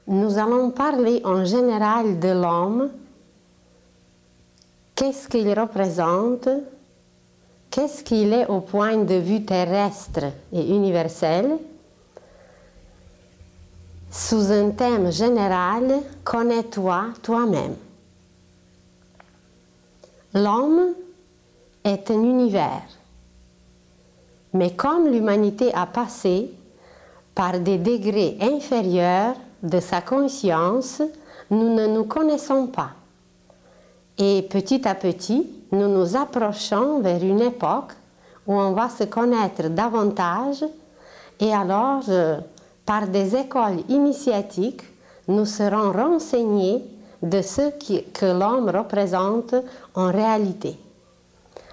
Nous allons parler en général de l'homme, qu'est-ce qu'il représente, qu'est-ce qu'il est au point de vue terrestre et universel, sous un thème général, connais-toi toi-même. L'homme est un univers, mais comme l'humanité a passé par des degrés inférieurs de sa conscience, nous ne nous connaissons pas. Et petit à petit, nous nous approchons vers une époque où on va se connaître davantage et alors, par des écoles initiatiques, nous serons renseignés de ce que l'homme représente en réalité.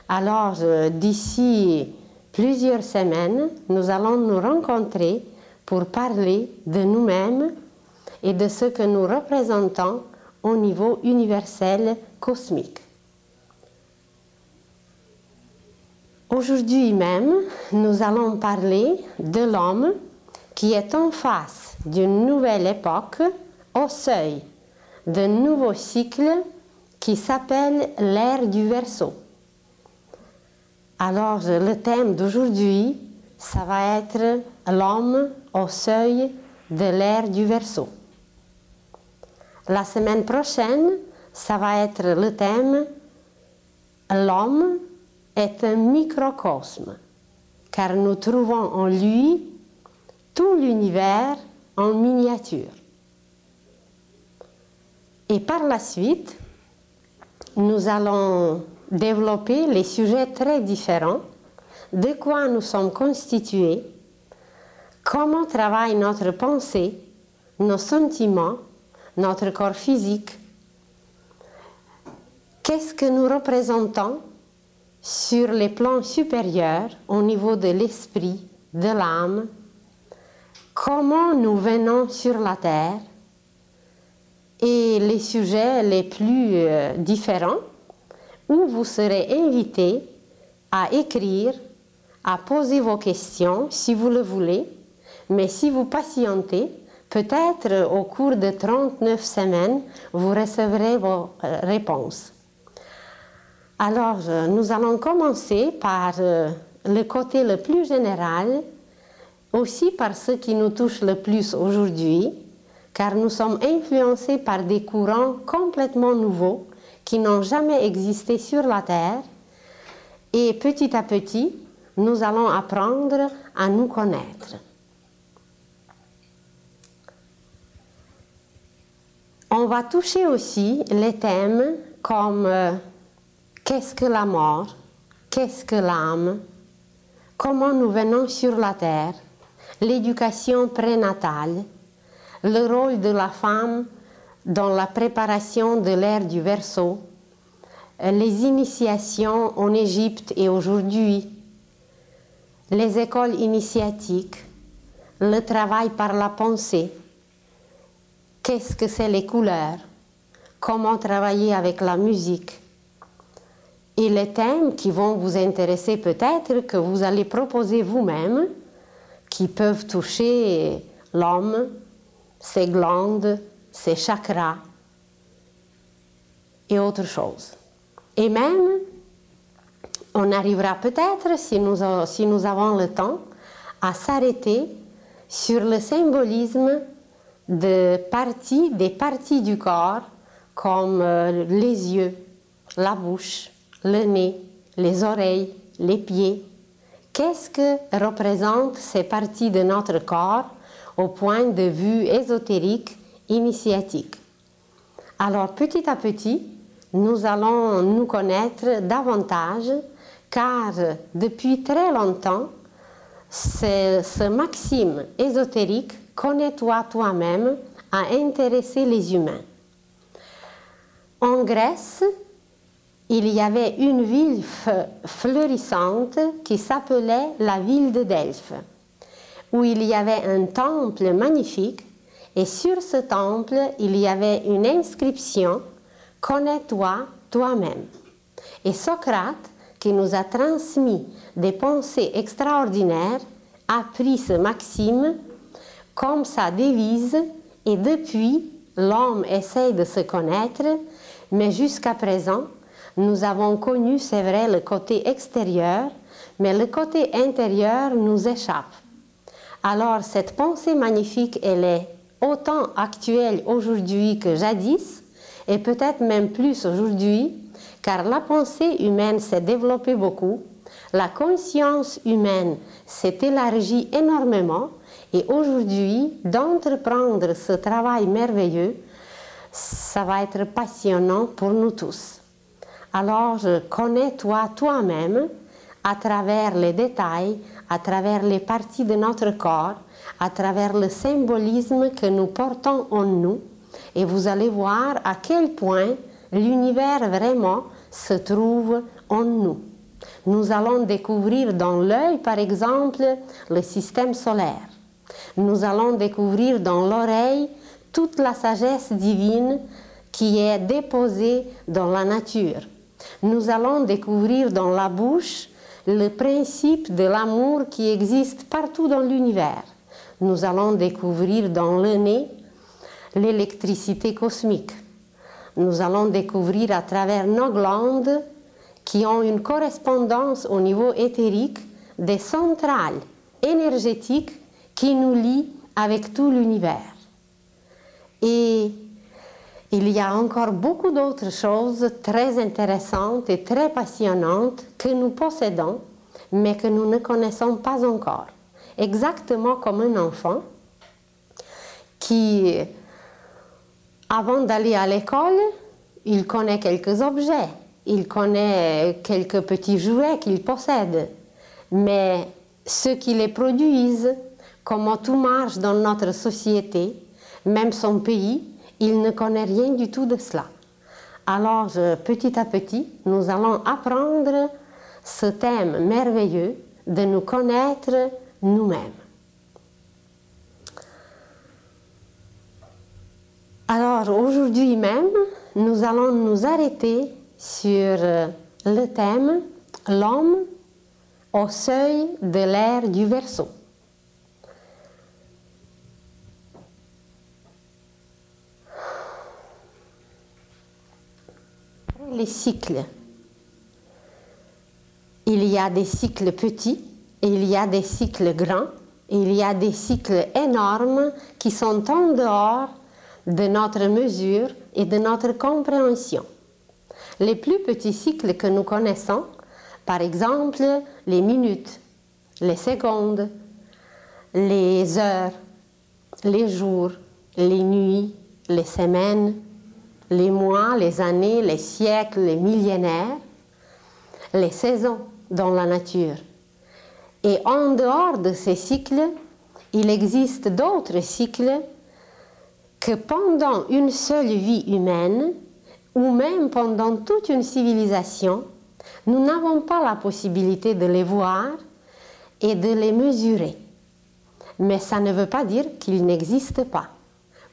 Alors, d'ici plusieurs semaines, nous allons nous rencontrer pour parler de nous-mêmes et de ce que nous représentons au niveau universel cosmique. Aujourd'hui même, nous allons parler de l'homme qui est en face d'une nouvelle époque, au seuil d'un nouveau cycle qui s'appelle l'ère du Verseau. Alors, le thème d'aujourd'hui, ça va être l'homme au seuil de l'ère du Verseau. La semaine prochaine, ça va être le thème l'homme est un microcosme, car nous trouvons en lui tout l'univers en miniature. Et par la suite, nous allons développer les sujets très différents, de quoi nous sommes constitués, comment travaille notre pensée, nos sentiments, notre corps physique, qu'est-ce que nous représentons sur les plans supérieurs au niveau de l'esprit, de l'âme, comment nous venons sur la terre et les sujets les plus différents où vous serez invités à écrire, à poser vos questions si vous le voulez, mais si vous patientez, peut-être au cours de 39 semaines, vous recevrez vos réponses. Alors, nous allons commencer par le côté le plus général, aussi par ce qui nous touche le plus aujourd'hui, car nous sommes influencés par des courants complètement nouveaux qui n'ont jamais existé sur la Terre, et petit à petit, nous allons apprendre à nous connaître. On va toucher aussi les thèmes comme qu'est-ce que la mort, qu'est-ce que l'âme, comment nous venons sur la terre, l'éducation prénatale, le rôle de la femme dans la préparation de l'ère du Verseau, les initiations en Égypte et aujourd'hui, les écoles initiatiques, le travail par la pensée, qu'est-ce que c'est les couleurs, comment travailler avec la musique, et les thèmes qui vont vous intéresser peut-être, que vous allez proposer vous-même, qui peuvent toucher l'homme, ses glandes, ses chakras et autre chose. Et même, on arrivera peut-être, si nous avons le temps, à s'arrêter sur le symbolisme des parties du corps, comme les yeux, la bouche, le nez, les oreilles, les pieds. Qu'est-ce que représentent ces parties de notre corps au point de vue ésotérique, initiatique? Alors, petit à petit, nous allons nous connaître davantage, car depuis très longtemps, ce maxime ésotérique, connais-toi toi-même, a intéressé les humains. En Grèce, il y avait une ville fleurissante qui s'appelait la ville de Delphes, où il y avait un temple magnifique, et sur ce temple, il y avait une inscription « Connais-toi toi-même ». Et Socrate, qui nous a transmis des pensées extraordinaires, a pris ce maxime comme sa devise Et depuis, l'homme essaye de se connaître, mais jusqu'à présent, nous avons connu, c'est vrai, le côté extérieur, mais le côté intérieur nous échappe. Alors cette pensée magnifique, elle est autant actuelle aujourd'hui que jadis, et peut-être même plus aujourd'hui, car la pensée humaine s'est développée beaucoup, la conscience humaine s'est élargie énormément, et aujourd'hui, d'entreprendre ce travail merveilleux, ça va être passionnant pour nous tous. Alors, connais-toi toi-même à travers les détails, à travers les parties de notre corps, à travers le symbolisme que nous portons en nous, et vous allez voir à quel point l'univers vraiment se trouve en nous. Nous allons découvrir dans l'œil, par exemple, le système solaire. Nous allons découvrir dans l'oreille toute la sagesse divine qui est déposée dans la nature. Nous allons découvrir dans la bouche le principe de l'amour qui existe partout dans l'univers. Nous allons découvrir dans le nez l'électricité cosmique. Nous allons découvrir à travers nos glandes qui ont une correspondance au niveau éthérique des centrales énergétiques qui nous lient avec tout l'univers. Et il y a encore beaucoup d'autres choses très intéressantes et très passionnantes que nous possédons, mais que nous ne connaissons pas encore. Exactement comme un enfant qui, avant d'aller à l'école, il connaît quelques objets, il connaît quelques petits jouets qu'il possède, mais ceux qui les produisent, comment tout marche dans notre société, même son pays, il ne connaît rien du tout de cela. Alors, petit à petit, nous allons apprendre ce thème merveilleux de nous connaître nous-mêmes. Alors, aujourd'hui même, nous allons nous arrêter sur le thème « L'homme au seuil de l'ère du Verseau ». Les cycles. Il y a des cycles petits, et il y a des cycles grands, et il y a des cycles énormes qui sont en dehors de notre mesure et de notre compréhension. Les plus petits cycles que nous connaissons, par exemple les minutes, les secondes, les heures, les jours, les nuits, les semaines, les mois, les années, les siècles, les millénaires, les saisons dans la nature. Et en dehors de ces cycles, il existe d'autres cycles que pendant une seule vie humaine, ou même pendant toute une civilisation, nous n'avons pas la possibilité de les voir et de les mesurer. Mais ça ne veut pas dire qu'ils n'existent pas.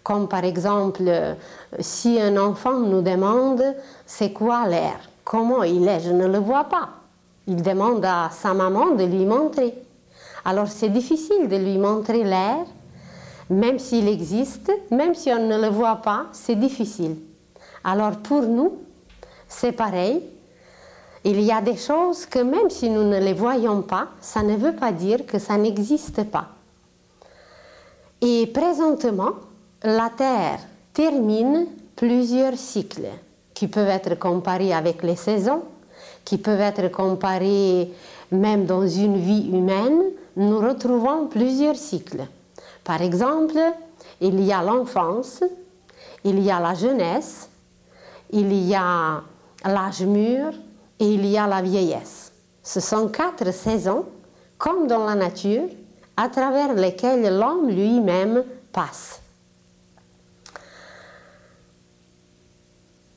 Comme par exemple, si un enfant nous demande « c'est quoi l'air ?» Comment il est? Je ne le vois pas. Il demande à sa maman de lui montrer. Alors c'est difficile de lui montrer l'air, même s'il existe, même si on ne le voit pas, c'est difficile. Alors pour nous, c'est pareil. Il y a des choses que même si nous ne les voyons pas, ça ne veut pas dire que ça n'existe pas. Et présentement, la Terre termine plusieurs cycles qui peuvent être comparés avec les saisons, qui peuvent être comparés même dans une vie humaine. Nous retrouvons plusieurs cycles. Par exemple, il y a l'enfance, il y a la jeunesse, il y a l'âge mûr et il y a la vieillesse. Ce sont 4 saisons, comme dans la nature, à travers lesquelles l'homme lui-même passe.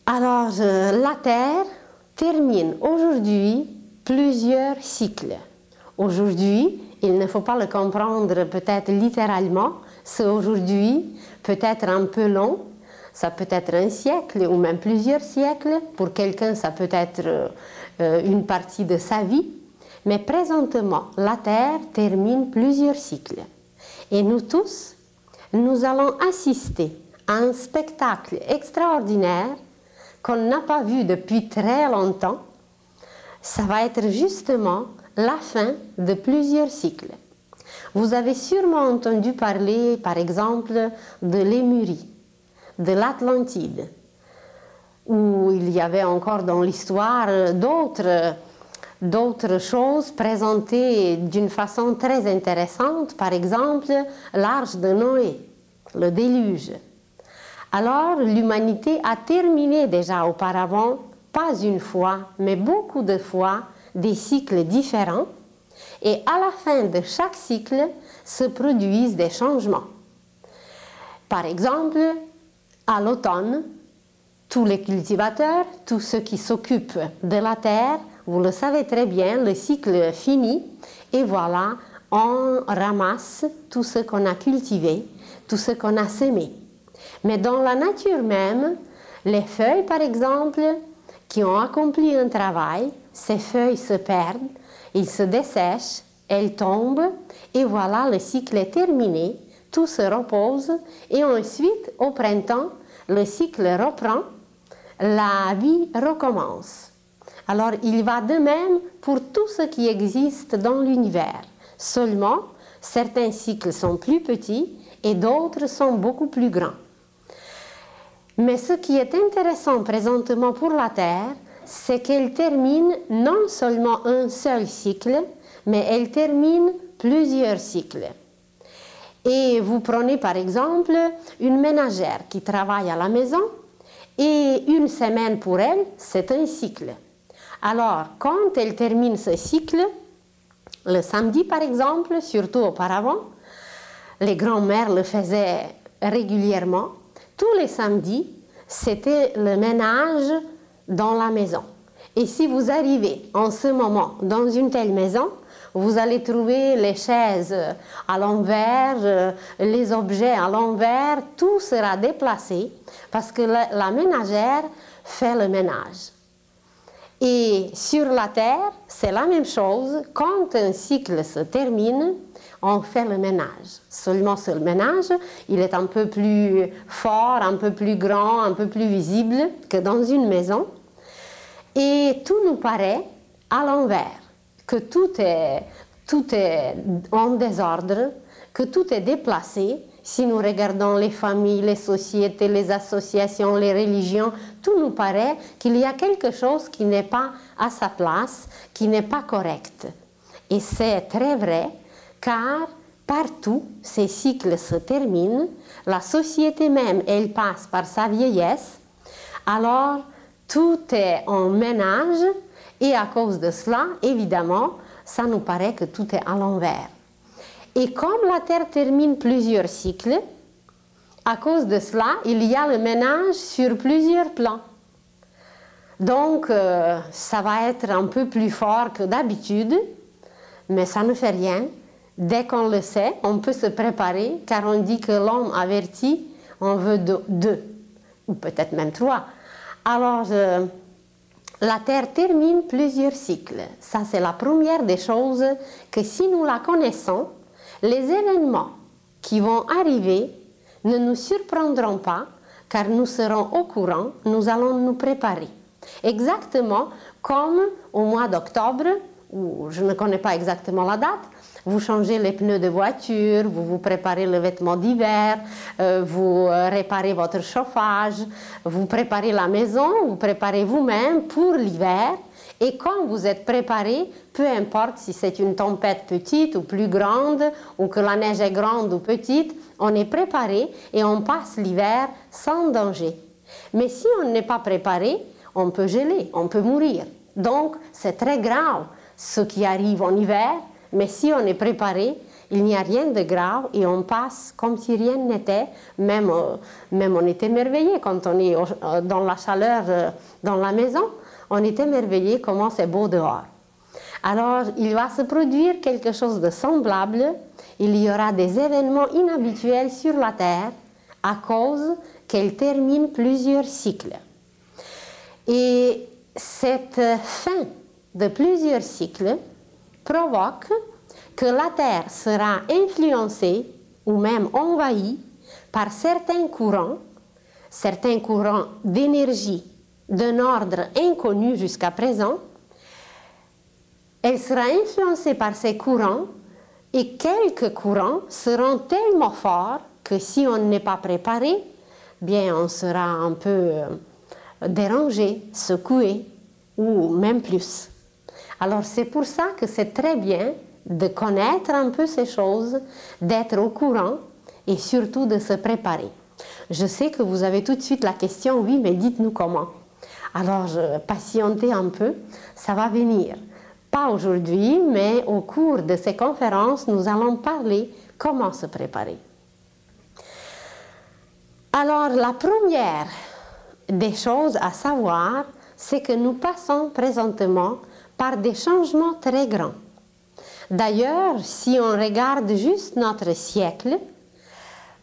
Alors, la Terre termine aujourd'hui plusieurs cycles. Aujourd'hui, il ne faut pas le comprendre peut-être littéralement, c'est aujourd'hui peut-être un peu long, ça peut être un siècle ou même plusieurs siècles, pour quelqu'un ça peut être une partie de sa vie, mais présentement la Terre termine plusieurs cycles. Et nous tous, nous allons assister à un spectacle extraordinaire qu'on n'a pas vu depuis très longtemps. Ça va être justement la fin de plusieurs cycles. Vous avez sûrement entendu parler, par exemple, de Lémurie, de l'Atlantide, où il y avait encore dans l'histoire d'autres choses présentées d'une façon très intéressante, par exemple l'arche de Noé, le déluge. Alors l'humanité a terminé déjà auparavant, pas une fois, mais beaucoup de fois, des cycles différents, et à la fin de chaque cycle se produisent des changements. Par exemple, à l'automne, tous les cultivateurs, tous ceux qui s'occupent de la terre, vous le savez très bien, le cycle finit et voilà, on ramasse tout ce qu'on a cultivé, tout ce qu'on a semé. Mais dans la nature même, les feuilles par exemple, qui ont accompli un travail, ces feuilles se perdent, ils se dessèchent, elles tombent et voilà, le cycle est terminé, tout se repose et ensuite au printemps, le cycle reprend, la vie recommence. Alors il va de même pour tout ce qui existe dans l'univers. Seulement, certains cycles sont plus petits et d'autres sont beaucoup plus grands. Mais ce qui est intéressant présentement pour la Terre, c'est qu'elle termine non seulement un seul cycle, mais elle termine plusieurs cycles. Et vous prenez par exemple une ménagère qui travaille à la maison et une semaine pour elle, c'est un cycle. Alors, quand elle termine ce cycle, le samedi par exemple, surtout auparavant, les grands-mères le faisaient régulièrement, tous les samedis, c'était le ménage dans la maison. Et si vous arrivez en ce moment dans une telle maison, vous allez trouver les chaises à l'envers, les objets à l'envers, tout sera déplacé parce que la ménagère fait le ménage. Et sur la Terre, c'est la même chose. Quand un cycle se termine, on fait le ménage. Seulement ce ménage, il est un peu plus fort, un peu plus grand, un peu plus visible que dans une maison. Et tout nous paraît à l'envers, que tout est en désordre, que tout est déplacé. Si nous regardons les familles, les sociétés, les associations, les religions, tout nous paraît qu'il y a quelque chose qui n'est pas à sa place, qui n'est pas correct. Et c'est très vrai, car partout, ces cycles se terminent, la société même, elle passe par sa vieillesse, alors tout est en ménage, et à cause de cela, évidemment, ça nous paraît que tout est à l'envers. Et comme la Terre termine plusieurs cycles, à cause de cela, il y a le ménage sur plusieurs plans. Donc, ça va être un peu plus fort que d'habitude, mais ça ne fait rien. Dès qu'on le sait, on peut se préparer, car on dit que l'homme averti, on veut deux, ou peut-être même 3. Alors, la Terre termine plusieurs cycles. Ça, c'est la première des choses que si nous la connaissons, les événements qui vont arriver ne nous surprendront pas, car nous serons au courant, nous allons nous préparer. Exactement comme au mois d'octobre, où je ne connais pas exactement la date, vous changez les pneus de voiture, vous vous préparez le vêtement d'hiver, vous réparez votre chauffage, vous préparez la maison, vous préparez vous-même pour l'hiver. Et quand vous êtes préparé, peu importe si c'est une tempête petite ou plus grande, ou que la neige est grande ou petite, on est préparé et on passe l'hiver sans danger. Mais si on n'est pas préparé, on peut geler, on peut mourir. Donc c'est très grave ce qui arrive en hiver, mais si on est préparé, il n'y a rien de grave et on passe comme si rien n'était. Même on est émerveillé quand on est dans la chaleur dans la maison. On est émerveillé comment c'est beau dehors. Alors, il va se produire quelque chose de semblable. Il y aura des événements inhabituels sur la Terre à cause qu'elle termine plusieurs cycles. Et cette fin de plusieurs cycles provoque que la Terre sera influencée ou même envahie par certains courants d'énergie d'un ordre inconnu jusqu'à présent. Elle sera influencée par ces courants et quelques courants seront tellement forts que si on n'est pas préparé, bien on sera un peu dérangé, secoué ou même plus. Alors c'est pour ça que c'est très bien de connaître un peu ces choses, d'être au courant et surtout de se préparer. Je sais que vous avez tout de suite la question, oui, mais dites-nous comment. Alors, patientez un peu, ça va venir. Pas aujourd'hui, mais au cours de ces conférences, nous allons parler comment se préparer. Alors, la première des choses à savoir, c'est que nous passons présentement par des changements très grands. D'ailleurs, si on regarde juste notre siècle,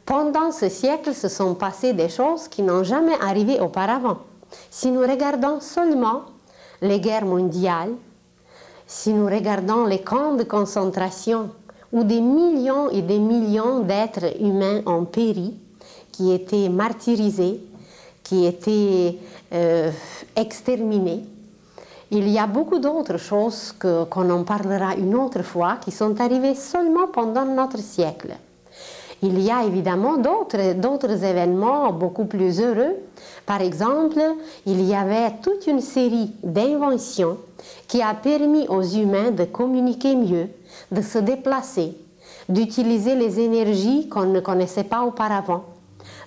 pendant ce siècle, se sont passées des choses qui n'ont jamais arrivé auparavant. Si nous regardons seulement les guerres mondiales, si nous regardons les camps de concentration où des millions et des millions d'êtres humains ont péri, qui étaient martyrisés, qui étaient exterminés, il y a beaucoup d'autres choses qu'on en parlera une autre fois qui sont arrivées seulement pendant notre siècle. Il y a évidemment d'autres événements beaucoup plus heureux. Par exemple, il y avait toute une série d'inventions qui a permis aux humains de communiquer mieux, de se déplacer, d'utiliser les énergies qu'on ne connaissait pas auparavant.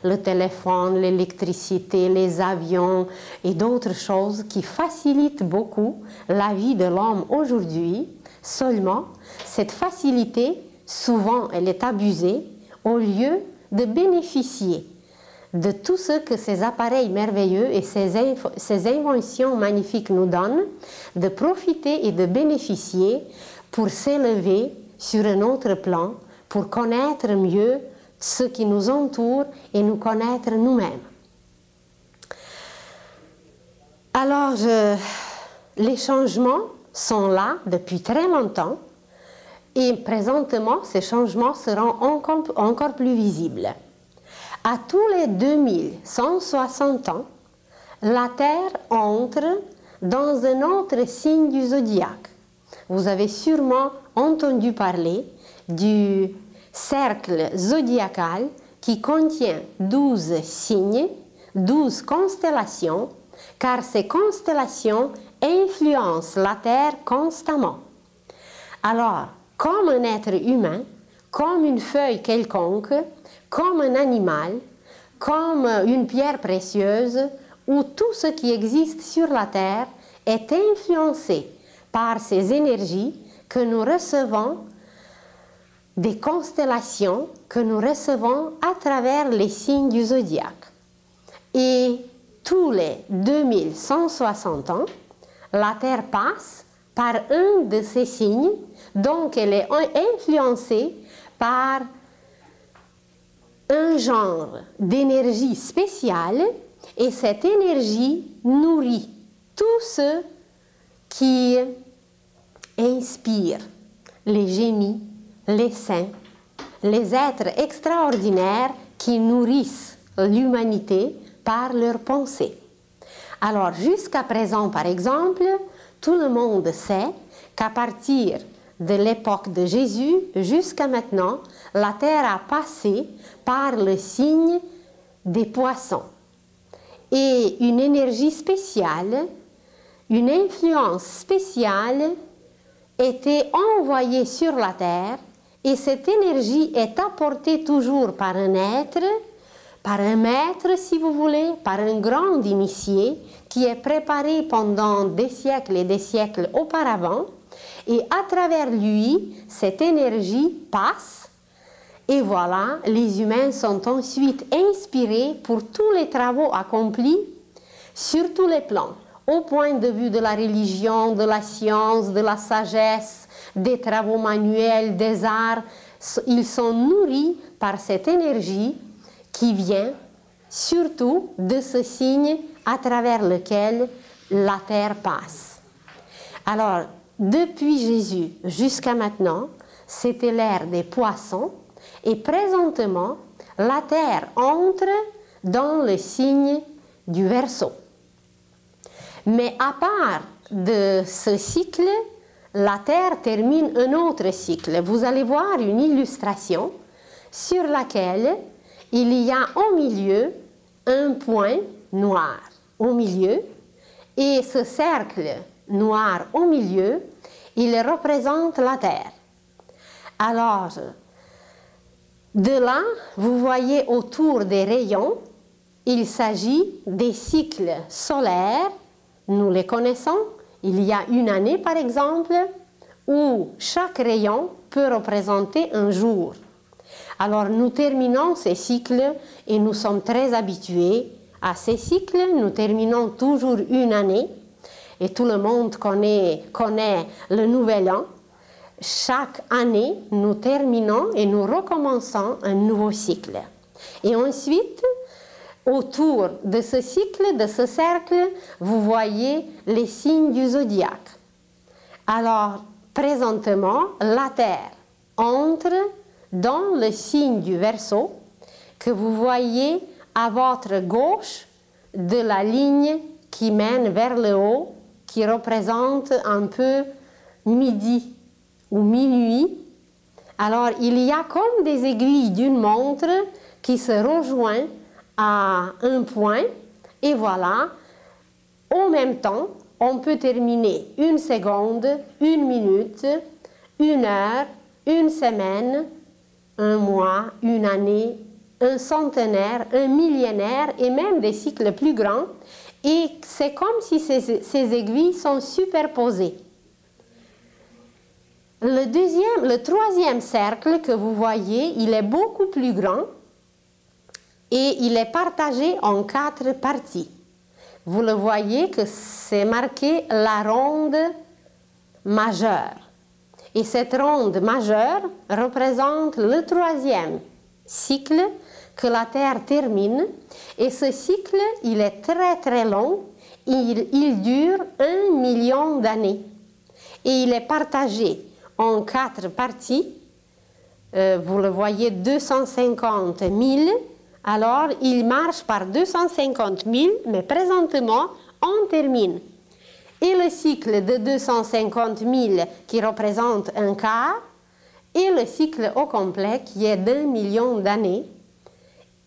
Le téléphone, l'électricité, les avions et d'autres choses qui facilitent beaucoup la vie de l'homme aujourd'hui. Seulement, cette facilité, souvent, elle est abusée au lieu de bénéficier de tout ce que ces appareils merveilleux et ces inventions magnifiques nous donnent, de profiter et de bénéficier pour s'élever sur un autre plan, pour connaître mieux ce qui nous entoure et nous connaître nous-mêmes. Alors, les changements sont là depuis très longtemps et présentement, ces changements seront encore plus visibles. À tous les 2160 ans, la Terre entre dans un autre signe du zodiaque. Vous avez sûrement entendu parler du cercle zodiacal qui contient 12 signes, 12 constellations, car ces constellations influencent la Terre constamment. Alors, comme un être humain, comme une feuille quelconque, comme un animal, comme une pierre précieuse, où tout ce qui existe sur la Terre est influencé par ces énergies que nous recevons des constellations que nous recevons à travers les signes du zodiaque. Et tous les 2160 ans, la Terre passe par un de ces signes, donc elle est influencée par un genre d'énergie spéciale et cette énergie nourrit tout ce qui inspire les génies, les saints, les êtres extraordinaires qui nourrissent l'humanité par leurs pensées. Alors jusqu'à présent, par exemple, tout le monde sait qu'à partir de l'époque de Jésus jusqu'à maintenant, la Terre a passé par le signe des poissons. Et une énergie spéciale, une influence spéciale était envoyée sur la Terre et cette énergie est apportée toujours par un être, par un maître si vous voulez, par un grand initié qui est préparé pendant des siècles et des siècles auparavant et à travers lui, cette énergie passe et voilà, les humains sont ensuite inspirés pour tous les travaux accomplis sur tous les plans, au point de vue de la religion, de la science, de la sagesse, des travaux manuels, des arts. Ils sont nourris par cette énergie qui vient surtout de ce signe à travers lequel la Terre passe. Alors, depuis Jésus jusqu'à maintenant, c'était l'ère des poissons et présentement, la Terre entre dans le signe du Verseau. Mais à part de ce cycle, la Terre termine un autre cycle. Vous allez voir une illustration sur laquelle il y a au milieu un point noir au milieu, et ce cercle noir au milieu, il représente la Terre. Alors, de là, vous voyez autour des rayons, il s'agit des cycles solaires, nous les connaissons. Il y a une année, par exemple, où chaque rayon peut représenter un jour. Alors, nous terminons ces cycles et nous sommes très habitués à ces cycles. Nous terminons toujours une année et tout le monde connaît le nouvel an. Chaque année, nous terminons et nous recommençons un nouveau cycle. Et ensuite, autour de ce cycle, de ce cercle, vous voyez les signes du zodiaque. Alors, présentement, la Terre entre dans le signe du Verseau que vous voyez à votre gauche de la ligne qui mène vers le haut, qui représente un peu midi ou minuit. Alors, il y a comme des aiguilles d'une montre qui se rejoignent à un point, et voilà, en même temps, on peut terminer une seconde, une minute, une heure, une semaine, un mois, une année, un centenaire, un millénaire et même des cycles plus grands. Et c'est comme si ces aiguilles sont superposées. Le troisième cercle que vous voyez, il est beaucoup plus grand et il est partagé en 4 parties. Vous le voyez que c'est marqué la ronde majeure. Et cette ronde majeure représente le 3e cycle que la Terre termine. Et ce cycle, il est très très long. Il dure 1 million d'années. Et il est partagé en 4 parties. Vous le voyez, 250 000. Alors, il marche par 250 000, mais présentement, on termine. Et le cycle de 250 000 qui représente un quart, et le cycle au complet qui est d'1 million d'années.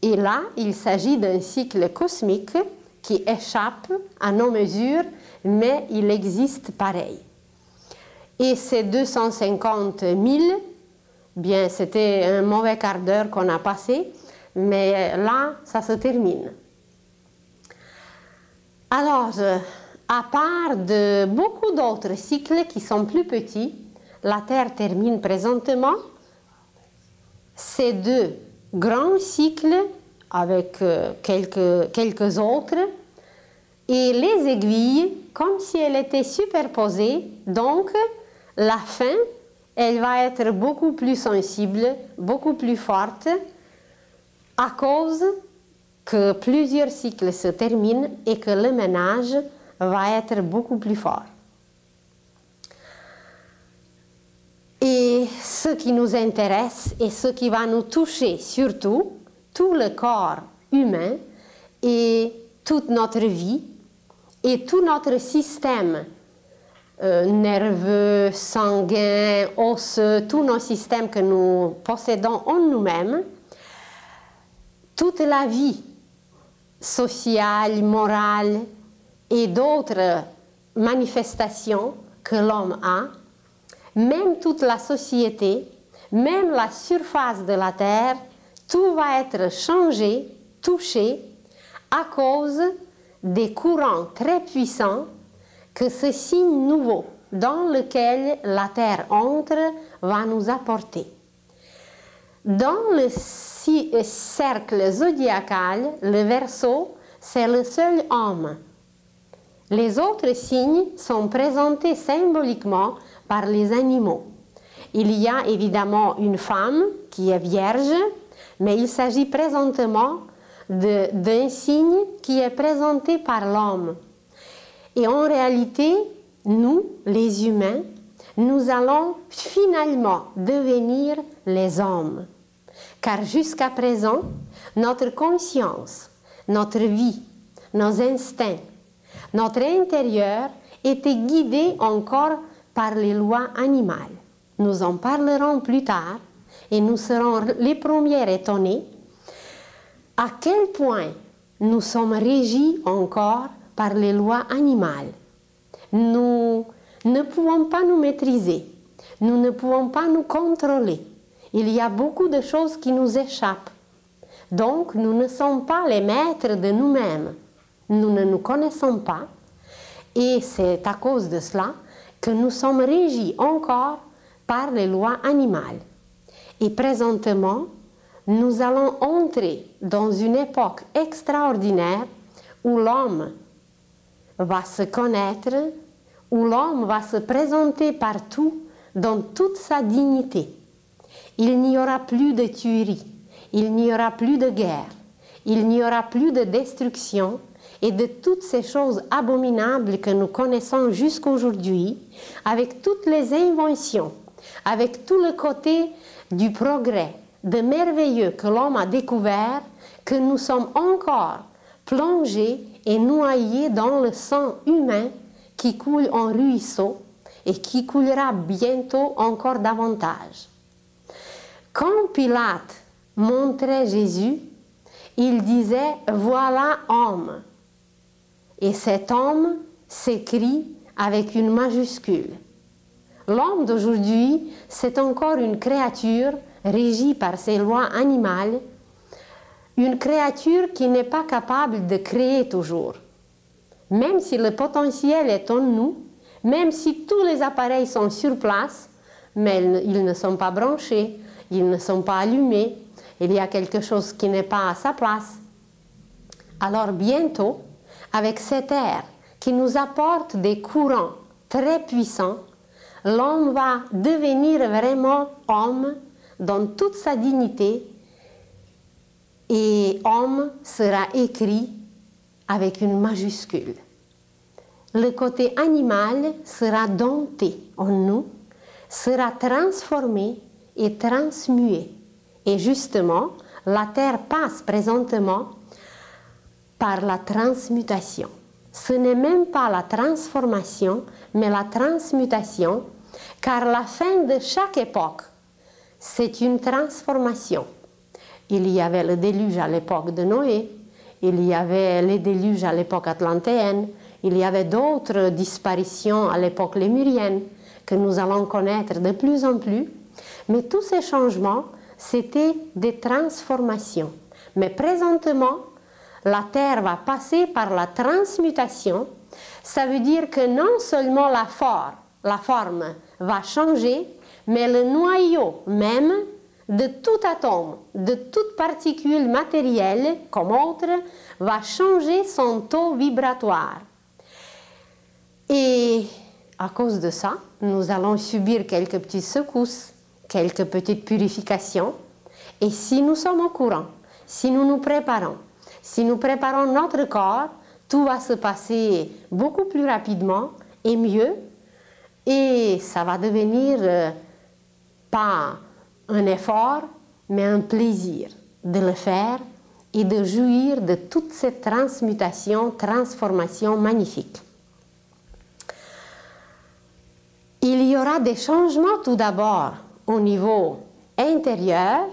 Et là, il s'agit d'un cycle cosmique qui échappe à nos mesures, mais il existe pareil. Et ces 250 000, bien, c'était un mauvais quart d'heure qu'on a passé, mais là, ça se termine. Alors, à part de beaucoup d'autres cycles qui sont plus petits, la Terre termine présentement ces 2 grands cycles avec quelques autres, et les aiguilles comme si elles étaient superposées. Donc, la fin, elle va être beaucoup plus sensible, beaucoup plus forte, à cause que plusieurs cycles se terminent et que le ménage va être beaucoup plus fort. Et ce qui nous intéresse et ce qui va nous toucher surtout, tout le corps humain et toute notre vie et tout notre système nerveux, sanguin, osseux, tous nos systèmes que nous possédons en nous-mêmes, toute la vie sociale, morale et d'autres manifestations que l'homme a, même toute la société, même la surface de la Terre, tout va être changé, touché, à cause des courants très puissants que ce signe nouveau dans lequel la Terre entre va nous apporter. Dans le cercle zodiacal, le Verseau, c'est le seul homme. Les autres signes sont présentés symboliquement par les animaux. Il y a évidemment une femme qui est vierge, mais il s'agit présentement d'un signe qui est présenté par l'homme. Et en réalité, nous, les humains, nous allons finalement devenir les hommes. car jusqu'à présent, notre conscience, notre vie, nos instincts, notre intérieur étaient guidés encore par les lois animales. Nous en parlerons plus tard et nous serons les premiers étonnés à quel point nous sommes régis encore par les lois animales. Nous ne pouvons pas nous maîtriser, nous ne pouvons pas nous contrôler. Il y a beaucoup de choses qui nous échappent. Donc, nous ne sommes pas les maîtres de nous-mêmes. Nous ne nous connaissons pas et c'est à cause de cela que nous sommes régis encore par les lois animales. Et présentement, nous allons entrer dans une époque extraordinaire où l'homme va se connaître, où l'homme va se présenter partout dans toute sa dignité. Il n'y aura plus de tuerie, il n'y aura plus de guerre, il n'y aura plus de destruction et de toutes ces choses abominables que nous connaissons jusqu'aujourd'hui, avec toutes les inventions, avec tout le côté du progrès, de merveilleux que l'homme a découvert, que nous sommes encore plongés et noyés dans le sang humain qui coule en ruisseau et qui coulera bientôt encore davantage. Quand Pilate montrait Jésus, il disait « Voilà homme ». Et cet homme s'écrit avec une majuscule. L'homme d'aujourd'hui, c'est encore une créature régie par ses lois animales, une créature qui n'est pas capable de créer toujours. Même si le potentiel est en nous, même si tous les appareils sont sur place, mais ils ne sont pas branchés, ils ne sont pas allumés, il y a quelque chose qui n'est pas à sa place. Alors bientôt, avec cet air qui nous apporte des courants très puissants, l'homme va devenir vraiment homme dans toute sa dignité et homme sera écrit avec une majuscule. Le côté animal sera dompté en nous, sera transformé et transmué. Et justement, la terre passe présentement par la transmutation. Ce n'est même pas la transformation, mais la transmutation, car la fin de chaque époque, c'est une transformation. Il y avait le déluge à l'époque de Noé, il y avait les déluges à l'époque atlantéenne, il y avait d'autres disparitions à l'époque lémurienne que nous allons connaître de plus en plus. Mais tous ces changements, c'était des transformations. Mais présentement, la Terre va passer par la transmutation. Ça veut dire que non seulement la forme va changer, mais le noyau même de tout atome, de toute particule matérielle comme autre, va changer son taux vibratoire. Et à cause de ça, nous allons subir quelques petites secousses, quelques petites purifications. Et si nous sommes au courant, si nous nous préparons notre corps, tout va se passer beaucoup plus rapidement et mieux. Et ça va devenir pas un effort, mais un plaisir de le faire et de jouir de toute cette transmutation, transformation magnifique. Il y aura des changements tout d'abord au niveau intérieur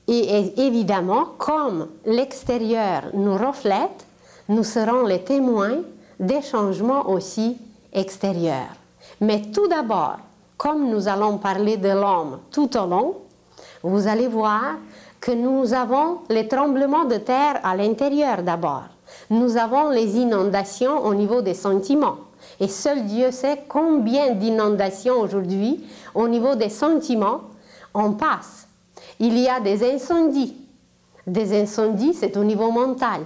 et évidemment, comme l'extérieur nous reflète, nous serons les témoins des changements aussi extérieurs. Mais tout d'abord, comme nous allons parler de l'homme tout au long, vous allez voir que nous avons les tremblements de terre à l'intérieur d'abord. Nous avons les inondations au niveau des sentiments. Et seul Dieu sait combien d'inondations aujourd'hui, au niveau des sentiments, on passe. Il y a des incendies. Des incendies, c'est au niveau mental.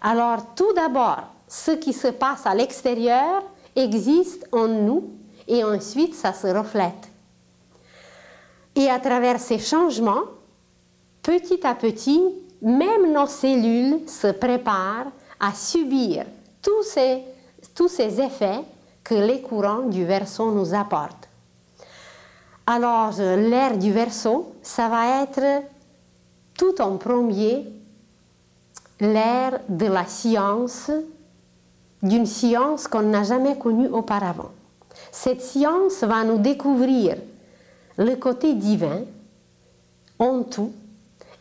Alors, tout d'abord, ce qui se passe à l'extérieur existe en nous et ensuite ça se reflète. Et à travers ces changements, petit à petit, même nos cellules se préparent à subir tous ces effets que les courants du Verseau nous apportent. Alors, l'ère du Verseau, ça va être tout en premier l'ère de la science, d'une science qu'on n'a jamais connue auparavant. Cette science va nous découvrir le côté divin en tout.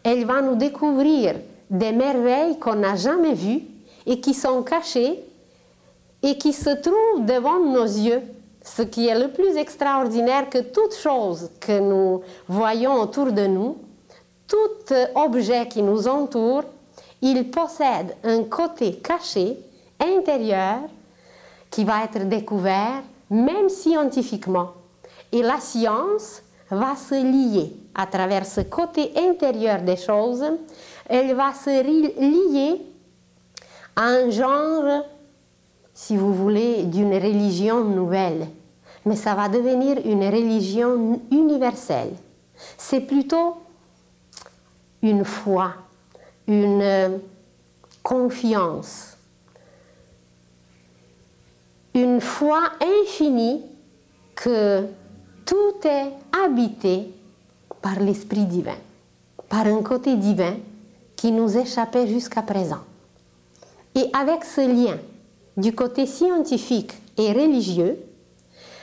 Elle va nous découvrir des merveilles qu'on n'a jamais vues et qui sont cachées et qui se trouvent devant nos yeux. Ce qui est le plus extraordinaire que toute chose que nous voyons autour de nous, tout objet qui nous entoure, il possède un côté caché, intérieur, qui va être découvert, même scientifiquement. Et la science va se lier à travers ce côté intérieur des choses, elle va se lier à un genre, si vous voulez, d'une religion nouvelle. Mais ça va devenir une religion universelle. C'est plutôt une foi, une confiance, une foi infinie que tout est habité par l'Esprit divin, par un côté divin qui nous échappait jusqu'à présent. Et avec ce lien du côté scientifique et religieux,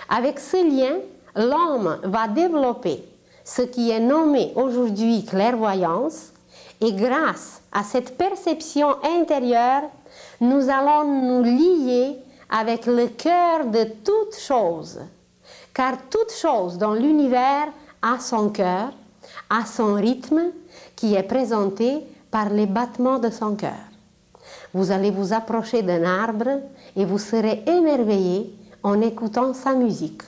avec ce lien, l'homme va développer ce qui est nommé aujourd'hui clairvoyance, et grâce à cette perception intérieure, nous allons nous lier avec le cœur de toute chose. Car toute chose dans l'univers a son cœur, a son rythme qui est présenté par les battements de son cœur. Vous allez vous approcher d'un arbre et vous serez émerveillé en écoutant sa musique.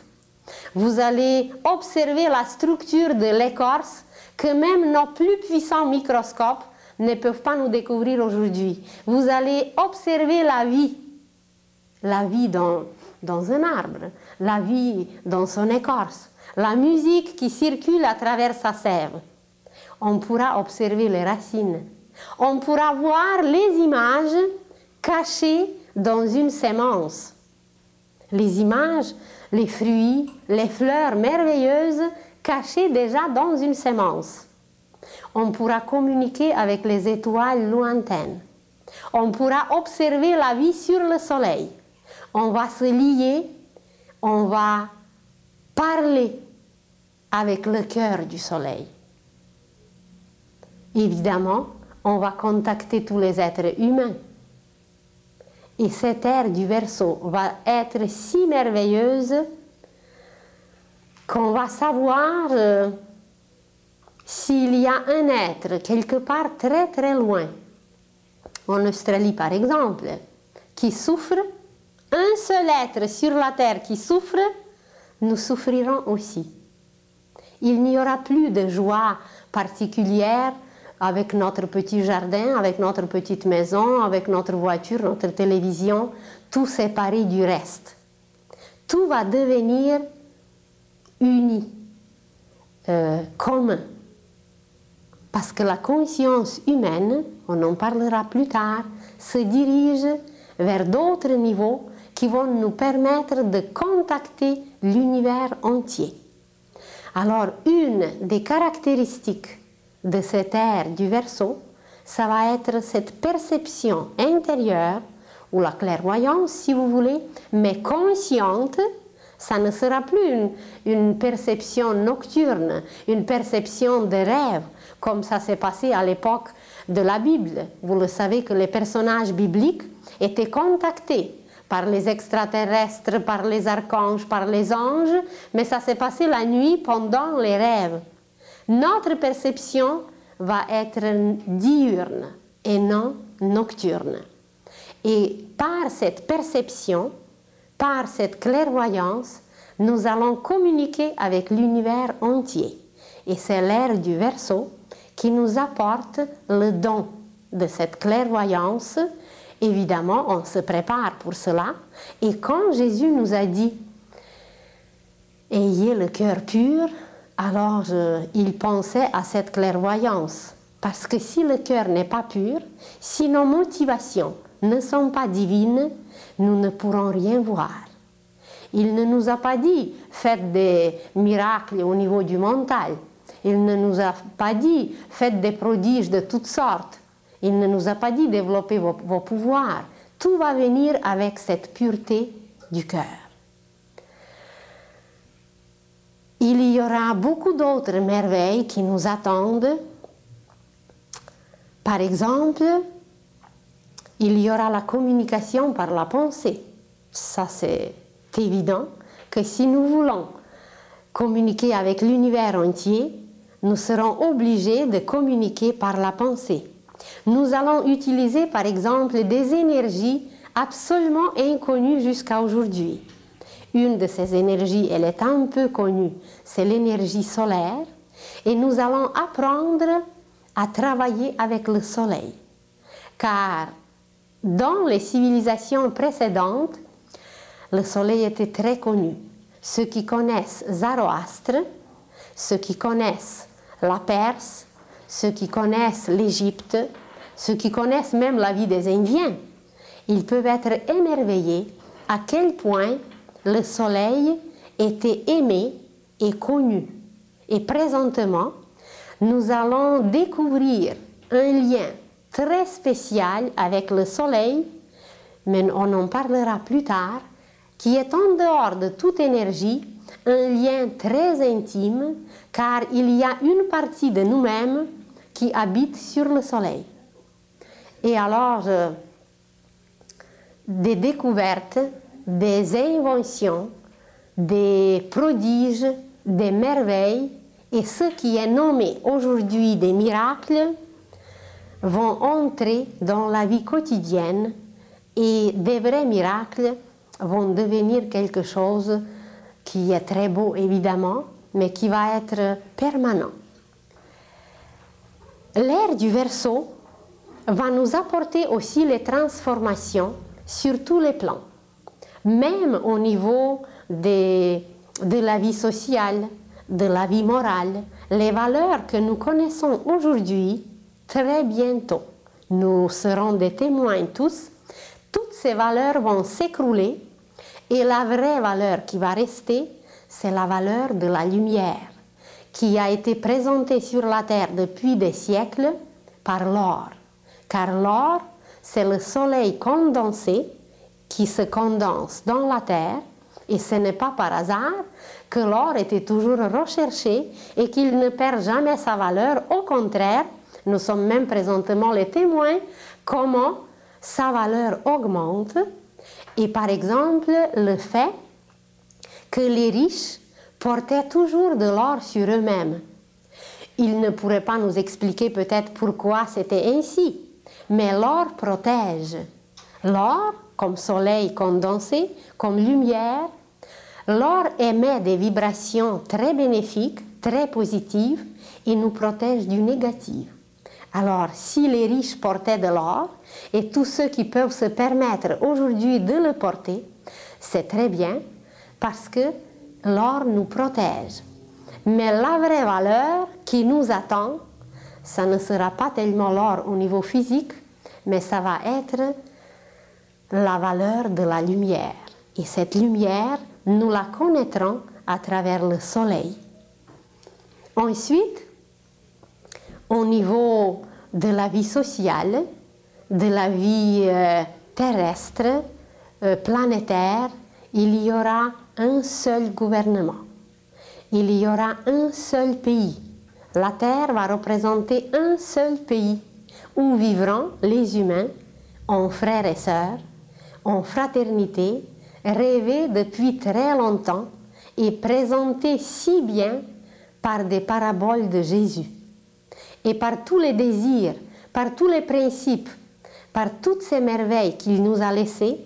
Vous allez observer la structure de l'écorce que même nos plus puissants microscopes ne peuvent pas nous découvrir aujourd'hui. Vous allez observer la vie dans un arbre, la vie dans son écorce, la musique qui circule à travers sa sève. On pourra observer les racines. On pourra voir les images cachées dans une sémence. Les images, les fruits, les fleurs merveilleuses cachées déjà dans une sémence. On pourra communiquer avec les étoiles lointaines. On pourra observer la vie sur le soleil. On va se lier, on va parler avec le cœur du soleil. Évidemment, on va contacter tous les êtres humains. Et cette ère du Verseau va être si merveilleuse qu'on va savoir s'il y a un être quelque part très très loin, en Australie par exemple, qui souffre, un seul être sur la terre qui souffre, nous souffrirons aussi. Il n'y aura plus de joie particulière avec notre petit jardin, avec notre petite maison, avec notre voiture, notre télévision, tout séparé du reste. Tout va devenir uni, commun. Parce que la conscience humaine, on en parlera plus tard, se dirige vers d'autres niveaux qui vont nous permettre de contacter l'univers entier. Alors, une des caractéristiques de cette ère du Verseau, ça va être cette perception intérieure, ou la clairvoyance si vous voulez, mais consciente. Ça ne sera plus une perception nocturne, une perception de rêve, comme ça s'est passé à l'époque de la Bible. Vous le savez que les personnages bibliques étaient contactés par les extraterrestres, par les archanges, par les anges, mais ça s'est passé la nuit pendant les rêves. Notre perception va être diurne et non nocturne. Et par cette perception, par cette clairvoyance, nous allons communiquer avec l'univers entier. Et c'est l'ère du Verseau qui nous apporte le don de cette clairvoyance. Évidemment, on se prépare pour cela. Et quand Jésus nous a dit « Ayez le cœur pur », alors il pensait à cette clairvoyance. Parce que si le cœur n'est pas pur, si nos motivations ne sont pas divines, nous ne pourrons rien voir. Il ne nous a pas dit faites des miracles au niveau du mental. Il ne nous a pas dit faites des prodiges de toutes sortes. Il ne nous a pas dit développez vos pouvoirs. Tout va venir avec cette pureté du cœur. Il y aura beaucoup d'autres merveilles qui nous attendent. Par exemple, il y aura la communication par la pensée. Ça, c'est évident que si nous voulons communiquer avec l'univers entier, nous serons obligés de communiquer par la pensée. Nous allons utiliser, par exemple, des énergies absolument inconnues jusqu'à aujourd'hui. Une de ces énergies, elle est un peu connue, c'est l'énergie solaire, et nous allons apprendre à travailler avec le soleil. Car dans les civilisations précédentes, le soleil était très connu. Ceux qui connaissent Zoroastre, ceux qui connaissent la Perse, ceux qui connaissent l'Égypte, ceux qui connaissent même la vie des Indiens, ils peuvent être émerveillés à quel point le soleil était aimé et connu. Et présentement, nous allons découvrir un lien très spécial avec le soleil, mais on en parlera plus tard, qui est en dehors de toute énergie, un lien très intime, car il y a une partie de nous-mêmes qui habite sur le soleil. Et alors, des découvertes, des inventions, des prodiges, des merveilles, et ce qui est nommé aujourd'hui des miracles, vont entrer dans la vie quotidienne, et des vrais miracles vont devenir quelque chose qui est très beau évidemment, mais qui va être permanent. L'ère du Verseau va nous apporter aussi les transformations sur tous les plans, même au niveau de la vie sociale, de la vie morale, les valeurs que nous connaissons aujourd'hui, très bientôt. Nous serons des témoins tous. Toutes ces valeurs vont s'écrouler et la vraie valeur qui va rester, c'est la valeur de la lumière qui a été présentée sur la terre depuis des siècles par l'or. Car l'or, c'est le soleil condensé qui se condense dans la terre et ce n'est pas par hasard que l'or était toujours recherché et qu'il ne perd jamais sa valeur. Au contraire, nous sommes même présentement les témoins comment sa valeur augmente. Et par exemple, le fait que les riches portaient toujours de l'or sur eux-mêmes. Ils ne pourraient pas nous expliquer peut-être pourquoi c'était ainsi, mais l'or protège. L'or, comme soleil condensé, comme lumière, l'or émet des vibrations très bénéfiques, très positives, et nous protège du négatif. Alors, si les riches portaient de l'or, et tous ceux qui peuvent se permettre aujourd'hui de le porter, c'est très bien, parce que l'or nous protège. Mais la vraie valeur qui nous attend, ça ne sera pas tellement l'or au niveau physique, mais ça va être la valeur de la lumière. Et cette lumière, nous la connaîtrons à travers le soleil. Ensuite, au niveau de la vie sociale, de la vie terrestre, planétaire, il y aura un seul gouvernement. Il y aura un seul pays. La Terre va représenter un seul pays où vivront les humains en frères et sœurs, en fraternité, rêvés depuis très longtemps et présentés si bien par des paraboles de Jésus. Et par tous les désirs, par tous les principes, par toutes ces merveilles qu'il nous a laissées,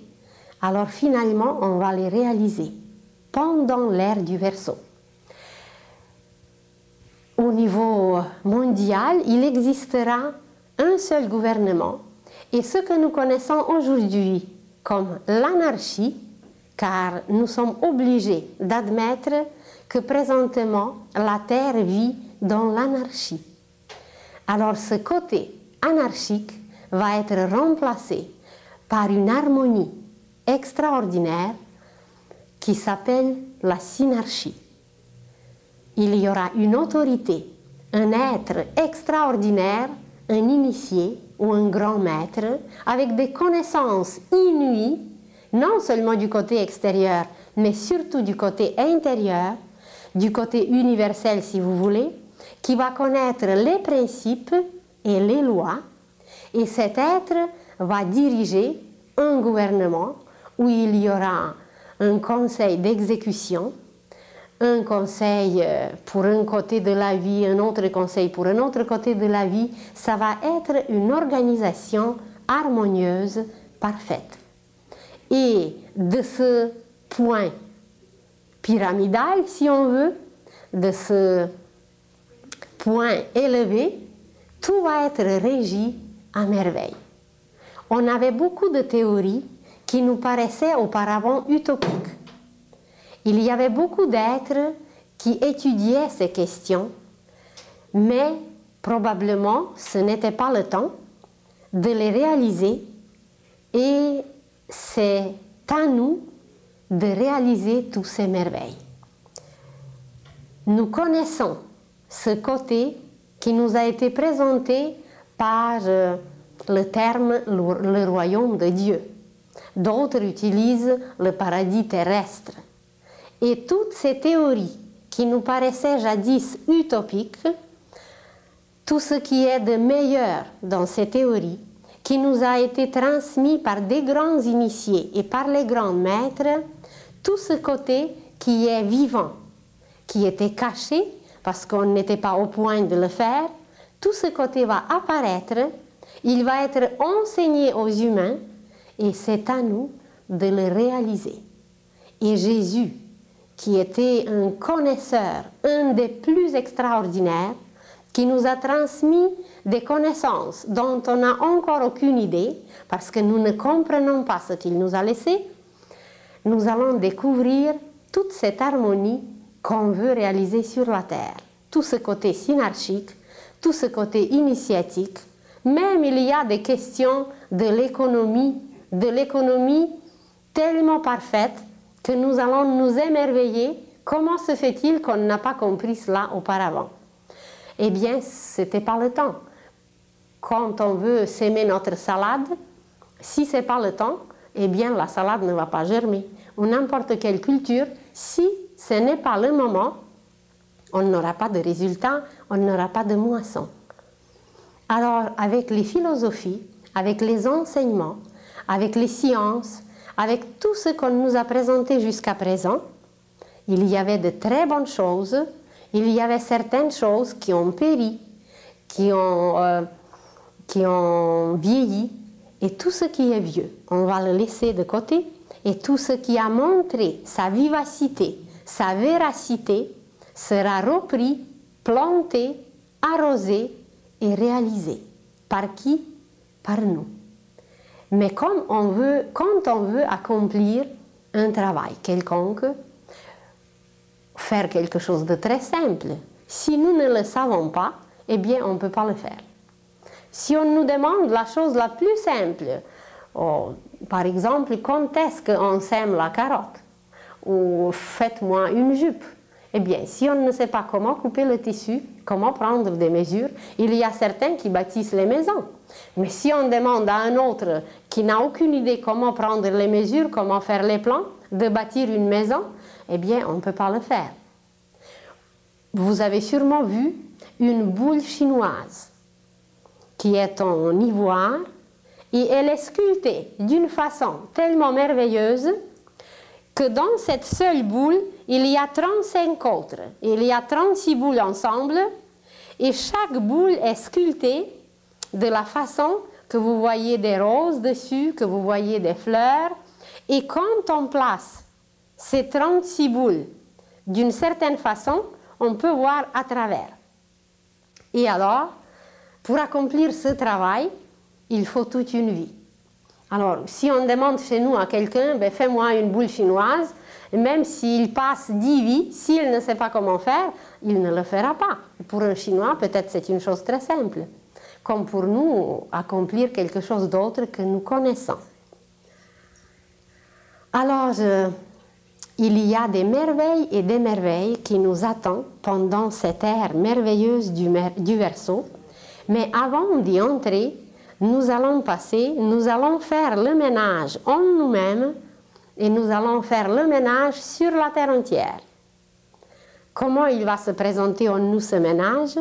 alors finalement on va les réaliser pendant l'ère du Verseau. Au niveau mondial, il existera un seul gouvernement et ce que nous connaissons aujourd'hui comme l'anarchie, car nous sommes obligés d'admettre que présentement la Terre vit dans l'anarchie. Alors ce côté anarchique va être remplacé par une harmonie extraordinaire qui s'appelle la synarchie. Il y aura une autorité, un être extraordinaire, un initié ou un grand maître avec des connaissances inouïes, non seulement du côté extérieur, mais surtout du côté intérieur, du côté universel si vous voulez, qui va connaître les principes et les lois, et cet être va diriger un gouvernement où il y aura un conseil d'exécution, un conseil pour un côté de la vie, un autre conseil pour un autre côté de la vie. Ça va être une organisation harmonieuse, parfaite. Et de ce point pyramidal, si on veut, de ce point élevé, tout va être régi à merveille. On avait beaucoup de théories qui nous paraissaient auparavant utopiques. Il y avait beaucoup d'êtres qui étudiaient ces questions, mais probablement ce n'était pas le temps de les réaliser, et c'est à nous de réaliser toutes ces merveilles. Nous connaissons ce côté qui nous a été présenté par le terme le royaume de Dieu. D'autres utilisent le paradis terrestre. Et toutes ces théories qui nous paraissaient jadis utopiques, tout ce qui est de meilleur dans ces théories, qui nous a été transmis par des grands initiés et par les grands maîtres, tout ce côté qui est vivant, qui était caché parce qu'on n'était pas au point de le faire, tout ce côté va apparaître, il va être enseigné aux humains, et c'est à nous de le réaliser. Et Jésus, qui était un connaisseur, un des plus extraordinaires, qui nous a transmis des connaissances dont on n'a encore aucune idée, parce que nous ne comprenons pas ce qu'il nous a laissé, nous allons découvrir toute cette harmonie qu'on veut réaliser sur la terre. Tout ce côté synarchique, tout ce côté initiatique, même il y a des questions de l'économie tellement parfaite que nous allons nous émerveiller. Comment se fait-il qu'on n'a pas compris cela auparavant? Eh bien, ce n'était pas le temps. Quand on veut s'aimer notre salade, si ce n'est pas le temps, eh bien la salade ne va pas germer. Ou n'importe quelle culture, si ce n'est pas le moment, on n'aura pas de résultat, on n'aura pas de moisson. Alors, avec les philosophies, avec les enseignements, avec les sciences, avec tout ce qu'on nous a présenté jusqu'à présent, il y avait de très bonnes choses, il y avait certaines choses qui ont péri, qui ont vieilli, et tout ce qui est vieux, on va le laisser de côté, et tout ce qui a montré sa vivacité, sa véracité, sera repris, planté, arrosé et réalisé. Par qui? Par nous. Mais quand on veut accomplir un travail quelconque, faire quelque chose de très simple, si nous ne le savons pas, eh bien on ne peut pas le faire. Si on nous demande la chose la plus simple, par exemple, quand est-ce qu'on sème la carotte, ou faites-moi une jupe, eh bien, si on ne sait pas comment couper le tissu, comment prendre des mesures, il y a certains qui bâtissent les maisons. Mais si on demande à un autre qui n'a aucune idée comment prendre les mesures, comment faire les plans, de bâtir une maison, eh bien, on ne peut pas le faire. Vous avez sûrement vu une boule chinoise qui est en ivoire et elle est sculptée d'une façon tellement merveilleuse que dans cette seule boule, il y a 35 autres. Il y a 36 boules ensemble et chaque boule est sculptée de la façon que vous voyez des roses dessus, que vous voyez des fleurs. Et quand on place ces 36 boules d'une certaine façon, on peut voir à travers. Et alors, pour accomplir ce travail, il faut toute une vie. Alors, si on demande chez nous à quelqu'un, ben, fais-moi une boule chinoise, même s'il passe 10 vies, s'il ne sait pas comment faire, il ne le fera pas. Pour un Chinois, peut-être c'est une chose très simple, comme pour nous, accomplir quelque chose d'autre que nous connaissons. Alors, Il y a des merveilles et des merveilles qui nous attendent pendant cette ère merveilleuse du Verseau. Mais avant d'y entrer, nous allons faire le ménage en nous-mêmes et nous allons faire le ménage sur la terre entière. Comment il va se présenter en nous ce ménage?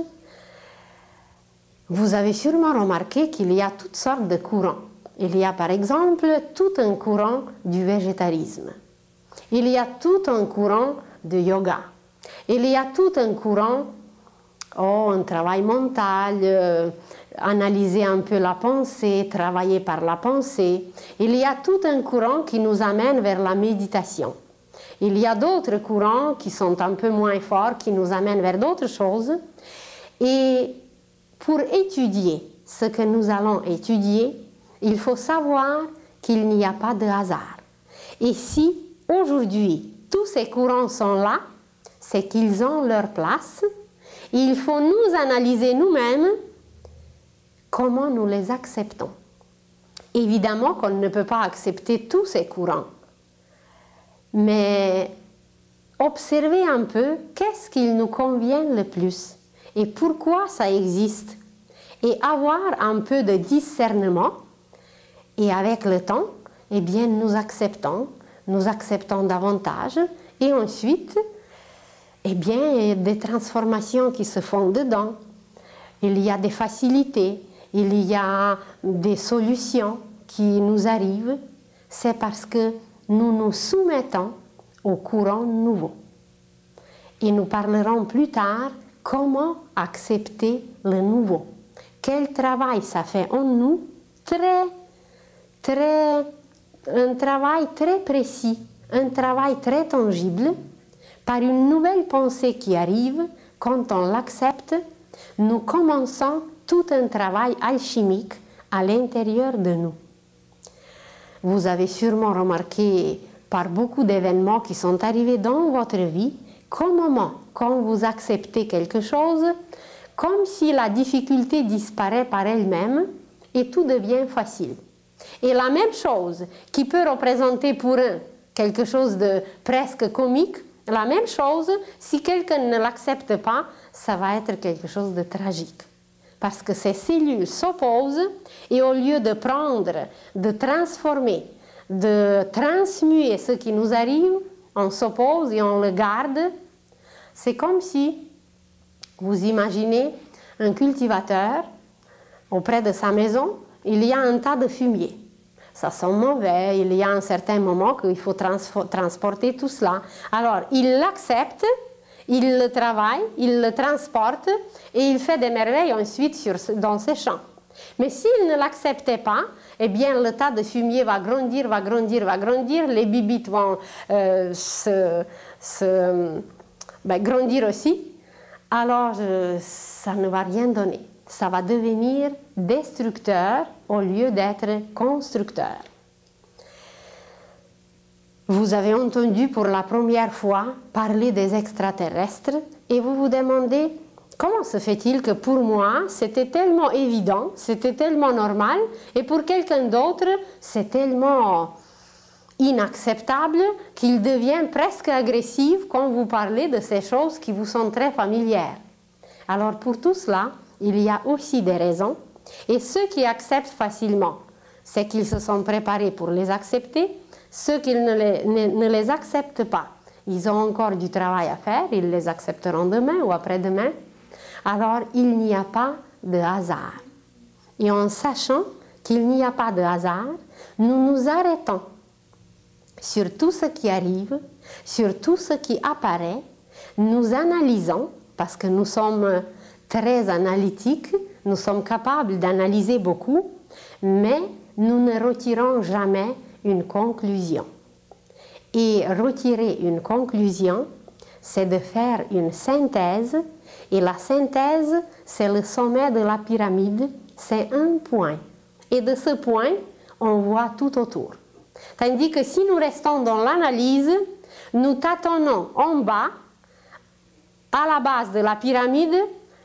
Vous avez sûrement remarqué qu'il y a toutes sortes de courants. Il y a par exemple tout un courant du végétarisme. Il y a tout un courant de yoga. Il y a tout un courant, un travail mental, analyser un peu la pensée, travailler par la pensée. Il y a tout un courant qui nous amène vers la méditation. Il y a d'autres courants qui sont un peu moins forts, qui nous amènent vers d'autres choses. Et pour étudier ce que nous allons étudier, il faut savoir qu'il n'y a pas de hasard. Et si aujourd'hui tous ces courants sont là, c'est qu'ils ont leur place. Il faut nous analyser nous-mêmes comment nous les acceptons. Évidemment qu'on ne peut pas accepter tous ces courants, mais observez un peu qu'est-ce qu'il nous convient le plus et pourquoi ça existe. Et avoir un peu de discernement, et avec le temps, eh bien, nous acceptons davantage, et ensuite, eh bien, des transformations qui se font dedans. Il y a des facilités, il y a des solutions qui nous arrivent. C'est parce que nous nous soumettons au courant nouveau. Et nous parlerons plus tard comment accepter le nouveau. Quel travail ça fait en nous, un travail très précis, un travail très tangible, par une nouvelle pensée qui arrive, quand on l'accepte, nous commençons tout un travail alchimique à l'intérieur de nous. Vous avez sûrement remarqué par beaucoup d'événements qui sont arrivés dans votre vie, qu'au moment quand vous acceptez quelque chose, comme si la difficulté disparaît par elle-même et tout devient facile. Et la même chose qui peut représenter pour un quelque chose de presque comique, la même chose, si quelqu'un ne l'accepte pas, ça va être quelque chose de tragique. Parce que ces cellules s'opposent et au lieu de prendre, de transformer, de transmuer ce qui nous arrive, on s'oppose et on le garde. C'est comme si vous imaginez un cultivateur auprès de sa maison, il y a un tas de fumier. Ça sent mauvais, il y a un certain moment qu'il faut transporter tout cela. Alors, il l'accepte, il le travaille, il le transporte et il fait des merveilles ensuite dans ses champs. Mais s'il ne l'acceptait pas, eh bien, le tas de fumier va grandir, les bibites vont grandir aussi. Alors, ça ne va rien donner. Ça va devenir destructeur au lieu d'être constructeur. Vous avez entendu pour la première fois parler des extraterrestres et vous vous demandez comment se fait-il que pour moi c'était tellement évident, c'était tellement normal et pour quelqu'un d'autre c'est tellement inacceptable qu'il devient presque agressif quand vous parlez de ces choses qui vous sont très familières. Alors pour tout cela, il y a aussi des raisons, et ceux qui acceptent facilement, c'est qu'ils se sont préparés pour les accepter. Ceux qui ne les acceptent pas, ils ont encore du travail à faire, ils les accepteront demain ou après-demain. Alors, il n'y a pas de hasard. Et en sachant qu'il n'y a pas de hasard, nous nous arrêtons sur tout ce qui arrive, sur tout ce qui apparaît, nous analysons, parce que nous sommes très analytiques, nous sommes capables d'analyser beaucoup, mais nous ne retirons jamais une conclusion. Et retirer une conclusion, c'est de faire une synthèse, et la synthèse, c'est le sommet de la pyramide, c'est un point. Et de ce point, on voit tout autour. Tandis que si nous restons dans l'analyse, nous tâtonnons en bas, à la base de la pyramide,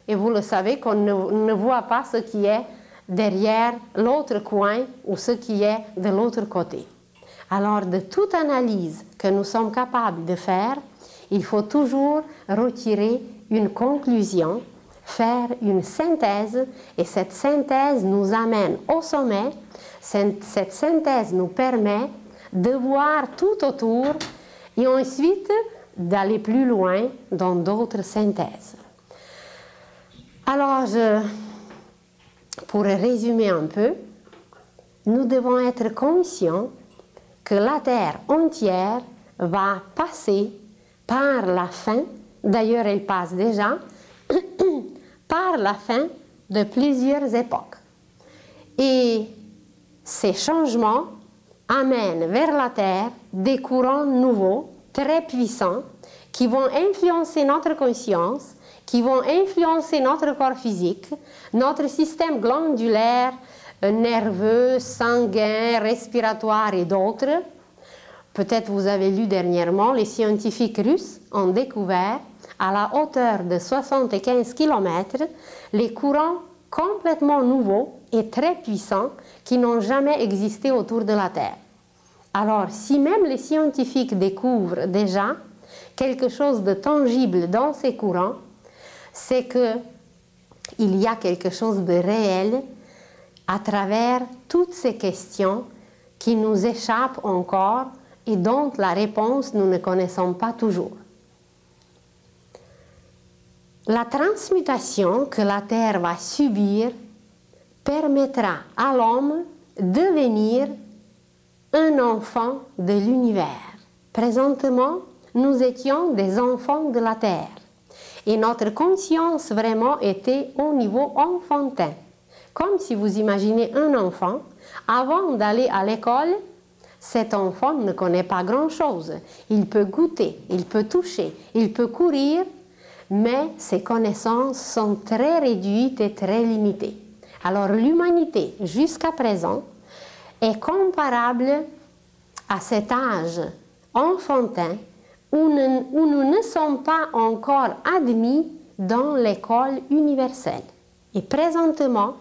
et vous le savez qu'on ne voit pas ce qui est derrière l'autre coin ou ce qui est de l'autre côté. Alors, de toute analyse que nous sommes capables de faire, il faut toujours retirer une conclusion, faire une synthèse, et cette synthèse nous amène au sommet. Cette synthèse nous permet de voir tout autour et ensuite d'aller plus loin dans d'autres synthèses. Alors, pour résumer un peu, nous devons être conscients que la Terre entière va passer par la fin, d'ailleurs elle passe déjà, par la fin de plusieurs époques. Et ces changements amènent vers la Terre des courants nouveaux, très puissants, qui vont influencer notre conscience, qui vont influencer notre corps physique, notre système glandulaire, nerveux, sanguin, respiratoire et d'autres. Peut-être vous avez lu dernièrement, les scientifiques russes ont découvert à la hauteur de 75 km les courants complètement nouveaux et très puissants qui n'ont jamais existé autour de la Terre. Alors, si même les scientifiques découvrent déjà quelque chose de tangible dans ces courants, c'est qu'il y a quelque chose de réel à travers toutes ces questions qui nous échappent encore et dont la réponse nous ne connaissons pas toujours. La transmutation que la Terre va subir permettra à l'homme de devenir un enfant de l'univers. Présentement, nous étions des enfants de la Terre et notre conscience vraiment était au niveau enfantin. Comme si vous imaginez un enfant, avant d'aller à l'école, cet enfant ne connaît pas grand-chose. Il peut goûter, il peut toucher, il peut courir, mais ses connaissances sont très réduites et très limitées. Alors l'humanité, jusqu'à présent, est comparable à cet âge enfantin où nous ne sommes pas encore admis dans l'école universelle. Et présentement,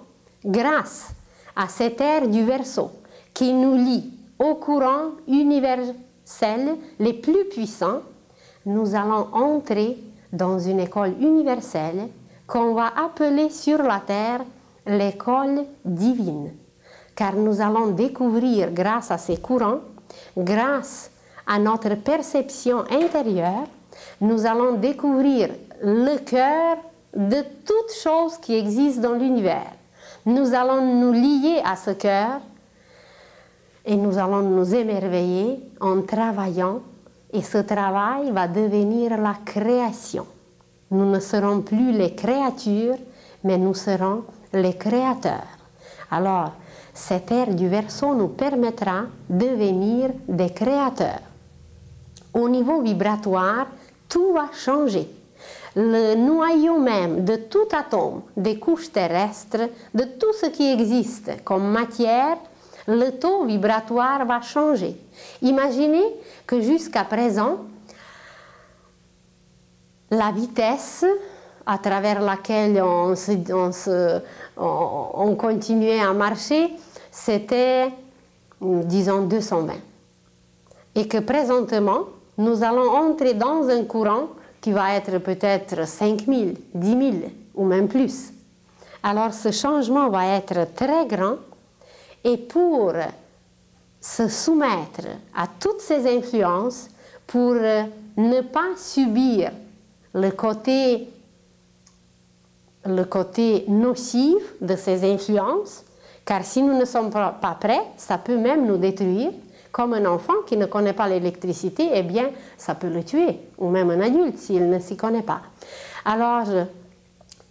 grâce à cette ère du Verseau qui nous lie aux courants universels les plus puissants, nous allons entrer dans une école universelle qu'on va appeler sur la terre l'école divine. Car nous allons découvrir grâce à ces courants, grâce à notre perception intérieure, nous allons découvrir le cœur de toutes choses qui existent dans l'univers. Nous allons nous lier à ce cœur et nous allons nous émerveiller en travaillant, et ce travail va devenir la création. Nous ne serons plus les créatures, mais nous serons les créateurs. Alors, cette ère du Verseau nous permettra de devenir des créateurs. Au niveau vibratoire, tout va changer. Le noyau même de tout atome, des couches terrestres, de tout ce qui existe comme matière, le taux vibratoire va changer. Imaginez que jusqu'à présent, la vitesse à travers laquelle on continuait à marcher, c'était, disons, 220. Et que présentement, nous allons entrer dans un courant qui va être peut-être 5000, 10 000 ou même plus. Alors ce changement va être très grand et pour se soumettre à toutes ces influences, pour ne pas subir le côté nocif de ces influences, car si nous ne sommes pas prêts, ça peut même nous détruire. Comme un enfant qui ne connaît pas l'électricité, eh bien, ça peut le tuer, ou même un adulte s'il ne s'y connaît pas. Alors,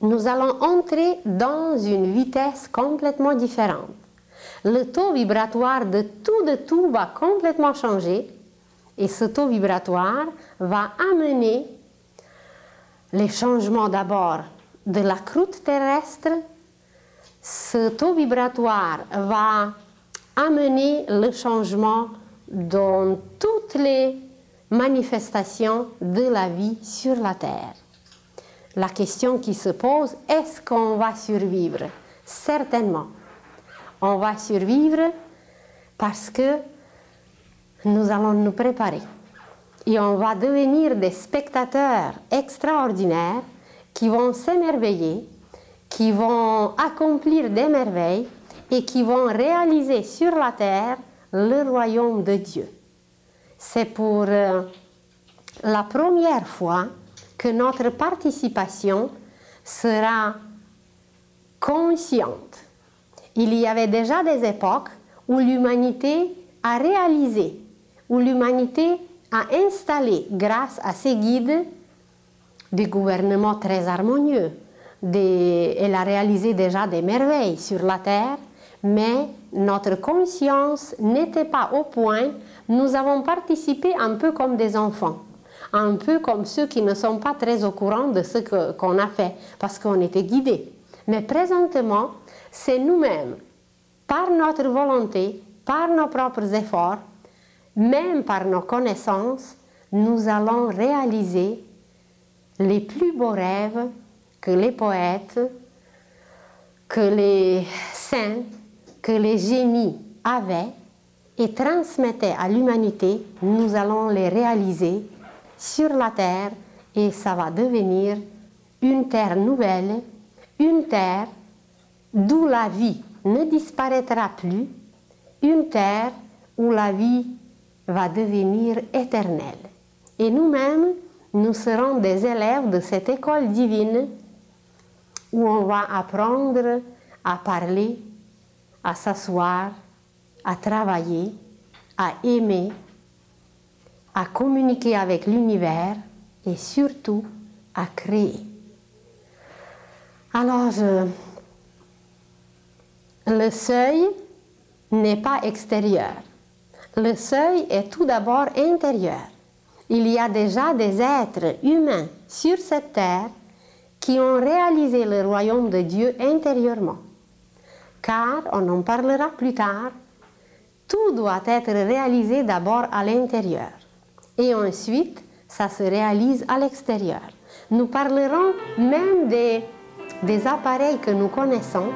nous allons entrer dans une vitesse complètement différente. Le taux vibratoire de tout va complètement changer, et ce taux vibratoire va amener les changements d'abord de la croûte terrestre. Ce taux vibratoire va amener le changement dans toutes les manifestations de la vie sur la Terre. La question qui se pose, est-ce qu'on va survivre? Certainement. On va survivre parce que nous allons nous préparer. Et on va devenir des spectateurs extraordinaires qui vont s'émerveiller, qui vont accomplir des merveilles et qui vont réaliser sur la terre le royaume de Dieu. C'est pour la première fois que notre participation sera consciente. Il y avait déjà des époques où l'humanité a réalisé, où l'humanité a installé, grâce à ses guides, des gouvernements très harmonieux. Elle a réalisé déjà des merveilles sur la terre, mais notre conscience n'était pas au point. Nous avons participé un peu comme des enfants, un peu comme ceux qui ne sont pas très au courant de ce qu'on a fait, parce qu'on était guidés. Mais présentement, c'est nous-mêmes, par notre volonté, par nos propres efforts, même par nos connaissances, nous allons réaliser les plus beaux rêves que les poètes, que les saints, que les génies avaient et transmettaient à l'humanité. Nous allons les réaliser sur la terre et ça va devenir une terre nouvelle, une terre d'où la vie ne disparaîtra plus, une terre où la vie va devenir éternelle. Et nous-mêmes, nous serons des élèves de cette école divine où on va apprendre à parler, à s'asseoir, à travailler, à aimer, à communiquer avec l'univers et surtout à créer. Alors, le seuil n'est pas extérieur. Le seuil est tout d'abord intérieur. Il y a déjà des êtres humains sur cette terre qui ont réalisé le royaume de Dieu intérieurement. Car, on en parlera plus tard, tout doit être réalisé d'abord à l'intérieur. Et ensuite, ça se réalise à l'extérieur. Nous parlerons même des appareils que nous connaissons.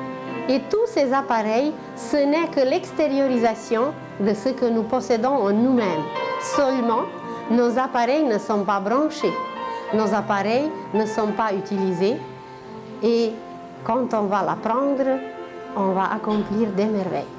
Et tous ces appareils, ce n'est que l'extériorisation de ce que nous possédons en nous-mêmes. Seulement, nos appareils ne sont pas branchés. Nos appareils ne sont pas utilisés. Et quand on va l'apprendre, on va accomplir des merveilles.